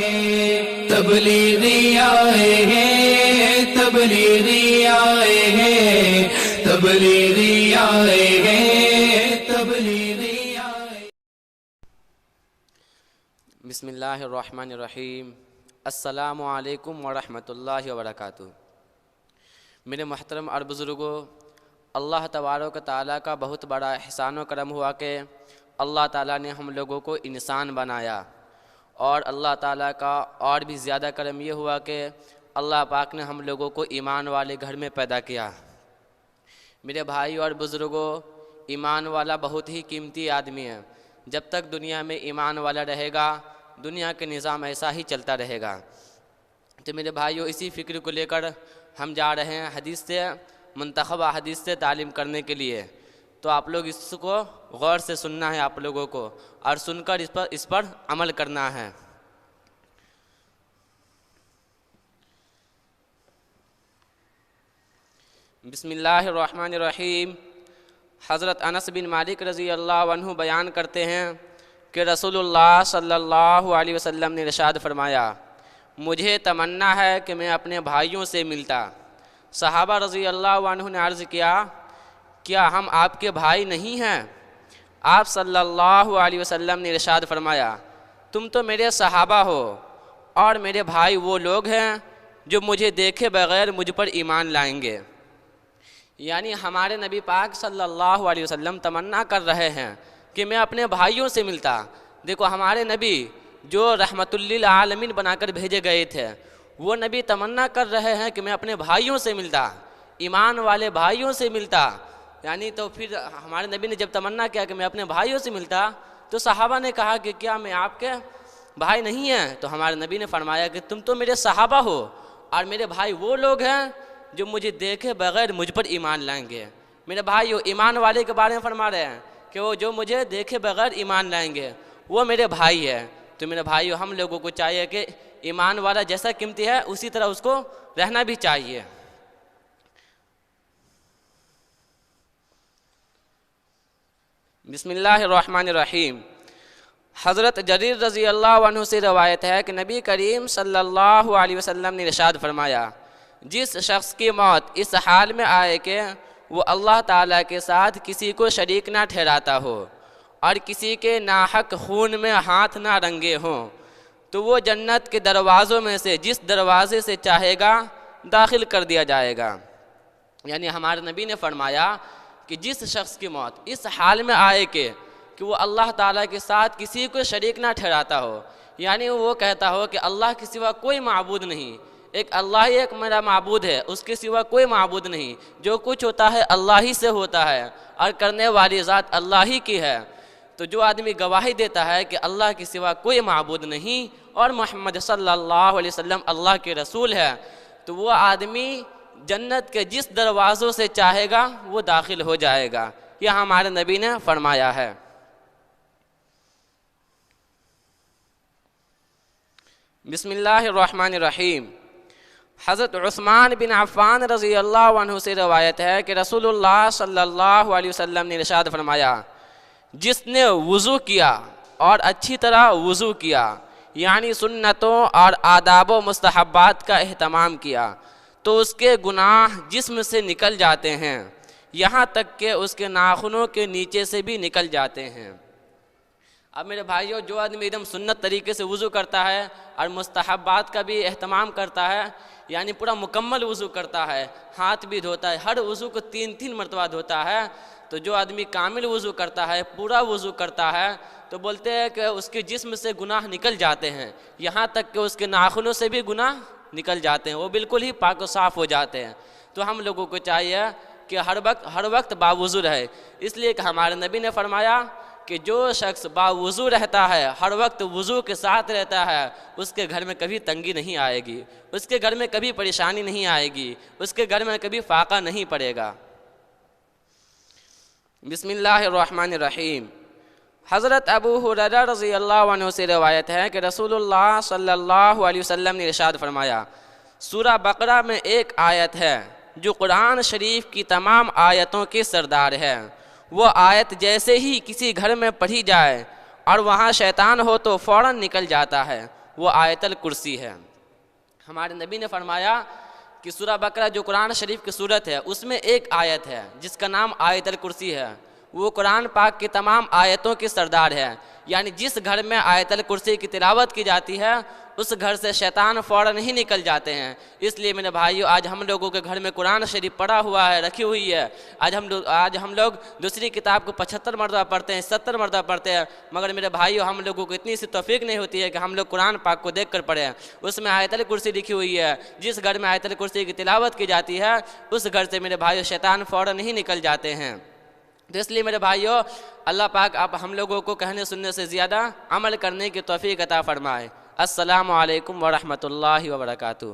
ہیں، تبلیغی آئے ہیں، تبلیغی آئے ہیں، تبلیغی آئے ہیں، تبلیغی آئے۔ بسم اللہ الرحمن الرحیم۔ السلام علیکم ورحمۃ اللہ وبرکاتہ۔ میرے محترم اور بزرگوں، اللہ تبارک و تعالیٰ کا بہت بڑا احسان و کرم ہوا کہ اللہ تعالیٰ نے ہم لوگوں کو انسان بنایا، اور اللہ تعالیٰ کا اور بھی زیادہ کرم یہ ہوا کہ اللہ پاک نے ہم لوگوں کو ایمان والے گھر میں پیدا کیا۔ میرے بھائی اور بزرگوں، ایمان والا بہت ہی قیمتی آدمی ہے۔ جب تک دنیا میں ایمان والا رہے گا، دنیا کے نظام ایسا ہی چلتا رہے گا۔ تو میرے بھائیوں، اسی فکر کو لے کر ہم جا رہے ہیں حدیث سے، منتخبہ حدیث سے تعلیم کرنے کے لیے۔ تو آپ لوگ اس کو غور سے سننا ہے آپ لوگوں کو، اور سن کر اس پر عمل کرنا ہے۔ بسم اللہ الرحمن الرحیم۔ حضرت انس بن مالک رضی اللہ عنہ بیان کرتے ہیں کہ رسول اللہ صلی اللہ علیہ وسلم نے ارشاد فرمایا، مجھے تمنا ہے کہ میں اپنے بھائیوں سے ملتا۔ صحابہ رضی اللہ عنہ نے عرض کیا ہم آپ کے بھائی نہیں ہیں؟ آپ صلی اللہ علیہ وسلم نے ارشاد فرمایا، تم تو میرے صحابہ ہو، اور میرے بھائی وہ لوگ ہیں جو مجھے دیکھے بغیر مجھ پر ایمان لائیں گے۔ یعنی ہمارے نبی پاک صلی اللہ علیہ وسلم تمنا کر رہے ہیں کہ میں اپنے بھائیوں سے ملتا۔ دیکھو، ہمارے نبی جو رحمت للعالمین بنا کر بھیجے گئے تھے، وہ نبی تمنا کر رہے ہیں کہ میں اپنے بھائیوں سے ملتا، ایمان والے بھائیوں سے ملتا۔ یعنی تو پھر ہمارے نبی نے جب تمنا کیا کہ میں اپنے بھائیوں سے ملتا، تو صحابہ نے کہا کہ کیا میں آپ کے بھائی نہیں ہیں؟ تو ہمارے نبی نے فرمایا کہ تم تو میرے صحابہ ہو، اور میرے بھائی وہ لوگ ہیں جو مجھے دیکھے بغیر مجھ پر ایمان لائیں گے۔ میرے بھائی ایمان والے کے بارے میں فرما رہے ہیں کہ وہ جو مجھے دیکھے بغیر ایمان لائیں گے، وہ میرے بھائی ہے۔ تو میرے بھائیو، ہم لوگوں کو چاہیے کہ ایمان والا جیسا قیمتی ہے اسی طرح اس کو رہنا بھی چاہیے۔ بسم اللہ الرحمن الرحیم۔ حضرت جریر رضی اللہ عنہ سے روایت ہے کہ نبی کریم صلی اللہ علیہ وسلم نے ارشاد فرمایا، جس شخص کی موت اس حال میں آئے کہ وہ اللہ تعالیٰ کے ساتھ کسی کو شریک نہ ٹھہراتا ہو، اور کسی کے ناحق خون میں ہاتھ نہ رنگے ہوں، تو وہ جنت کے دروازوں میں سے جس دروازے سے چاہے گا داخل کر دیا جائے گا۔ یعنی ہمارے نبی نے فرمایا کہ جس شخص کی موت اس حال میں آئے کہ وہ اللہ تعالیٰ کے ساتھ کسی کو شریک نہ ٹھہراتا ہو، یعنی وہ کہتا ہو کہ اللہ کے سوا کوئی معبود نہیں، ایک اللہ ہی ایک میرا معبود ہے، اس کے سوا کوئی معبود نہیں، جو کچھ ہوتا ہے اللہ ہی سے ہوتا ہے، اور کرنے والی ذات اللہ ہی کی ہے۔ تو جو آدمی گواہی دیتا ہے کہ اللہ کے سوا کوئی معبود نہیں اور محمد صلی اللہ علیہ وسلم اللہ کے رسول ہے، تو وہ آدمی جنت کے جس دروازوں سے چاہے گا وہ داخل ہو جائے گا۔ یہ ہمارے نبی نے فرمایا ہے۔ بسم اللہ الرحمن الرحیم۔ حضرت عثمان بن عفان رضی اللہ عنہ سے روایت ہے کہ رسول اللہ صلی اللہ علیہ وسلم نے ارشاد فرمایا، جس نے وضو کیا اور اچھی طرح وضو کیا، یعنی سنتوں اور آداب و مستحبات کا اہتمام کیا، تو اس کے گناہ جسم سے نکل جاتے ہیں، یہاں تک کہ اس کے ناخنوں کے نیچے سے بھی نکل جاتے ہیں۔ اب میرے بھائیوں، جو آدمی ایک دم سنت طریقے سے وضو کرتا ہے اور مستحبات کا بھی اہتمام کرتا ہے، یعنی پورا مکمل وضو کرتا ہے، ہاتھ بھی دھوتا ہے، ہر وضو کو 3 مرتبہ دھوتا ہے، تو جو آدمی کامل وضو کرتا ہے، پورا وضو کرتا ہے، تو بولتے ہیں کہ اس کے جسم سے گناہ نکل جاتے ہیں، یہاں تک کہ اس کے ناخنوں سے بھی گناہ نکل جاتے ہیں، وہ بالکل ہی پاک و صاف ہو جاتے ہیں۔ تو ہم لوگوں کو چاہیے کہ ہر وقت باوضو رہے، اس لیے کہ ہمارے نبی نے فرمایا کہ جو شخص باوضو رہتا ہے، ہر وقت وضو کے ساتھ رہتا ہے، اس کے گھر میں کبھی تنگی نہیں آئے گی، اس کے گھر میں کبھی پریشانی نہیں آئے گی، اس کے گھر میں کبھی فاقہ نہیں پڑے گا۔ بسم اللہ الرحمن الرحیم۔ حضرت ابو ہریرہ رضی اللہ عنہ سے روایت ہے کہ رسول اللہ صلی اللہ علیہ وسلم نے ارشاد فرمایا، سورہ بقرہ میں ایک آیت ہے جو قرآن شریف کی تمام آیتوں کی سردار ہے، وہ آیت جیسے ہی کسی گھر میں پڑھی جائے اور وہاں شیطان ہو تو فوراً نکل جاتا ہے، وہ آیت الکرسی ہے۔ ہمارے نبی نے فرمایا کہ سورہ بقرہ جو قرآن شریف کی صورت ہے اس میں ایک آیت ہے جس کا نام آیت الکرسی ہے، وہ قرآن پاک کی تمام آیتوں کی سردار ہے، یعنی جس گھر میں آیت الکرسی کی تلاوت کی جاتی ہے اس گھر سے شیطان فوراً ہی نکل جاتے ہیں۔ اس لیے میرے بھائیو، آج ہم لوگوں کے گھر میں قرآن شریف پڑا ہوا ہے، رکھی ہوئی ہے، آج ہم لوگ دوسری کتاب کو 75 مرتبہ پڑھتے ہیں، 70 مرتبہ پڑھتے ہیں، مگر میرے بھائیو ہم لوگوں کو اتنی سی توفیق نہیں ہوتی ہے کہ ہم لوگ قرآن پاک کو دیکھ کر پڑھیں۔ اس میں آیت الکرسی لکھی ہوئی ہے، جس گھر میں آیت الکرسی کی تلاوت کی جاتی ہے اس گھر سے میرے بھائیو شیطان فوراً ہی نکل جاتے ہیں۔ تو اس لیے میرے بھائیو، اللہ پاک آپ ہم لوگوں کو کہنے سننے سے زیادہ عمل کرنے کی توفیق عطا فرمائے۔ السلام علیکم ورحمۃ اللہ وبرکاتہ۔